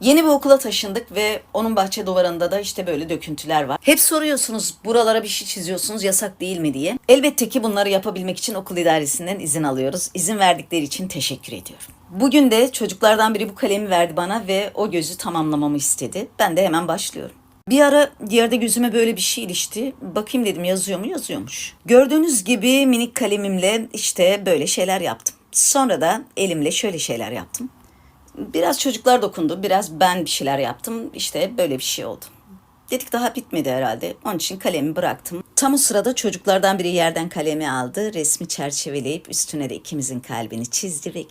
Yeni bir okula taşındık ve onun bahçe duvarında da işte böyle döküntüler var. Hep soruyorsunuz buralara bir şey çiziyorsunuz yasak değil mi diye. Elbette ki bunları yapabilmek için okul idaresinden izin alıyoruz. İzin verdikleri için teşekkür ediyorum. Bugün de çocuklardan biri bu kalemi verdi bana ve o gözü tamamlamamı istedi. Ben de hemen başlıyorum. Bir ara yerde gözüme böyle bir şey ilişti. Bakayım dedim yazıyor mu? Yazıyormuş. Gördüğünüz gibi minik kalemimle işte böyle şeyler yaptım. Sonra da elimle şöyle şeyler yaptım. Biraz çocuklar dokundu, biraz ben bir şeyler yaptım. İşte böyle bir şey oldu. Dedik daha bitmedi herhalde. Onun için kalemi bıraktım. Tam o sırada çocuklardan biri yerden kalemi aldı. Resmi çerçeveleyip üstüne de ikimizin kalbini çizdi ve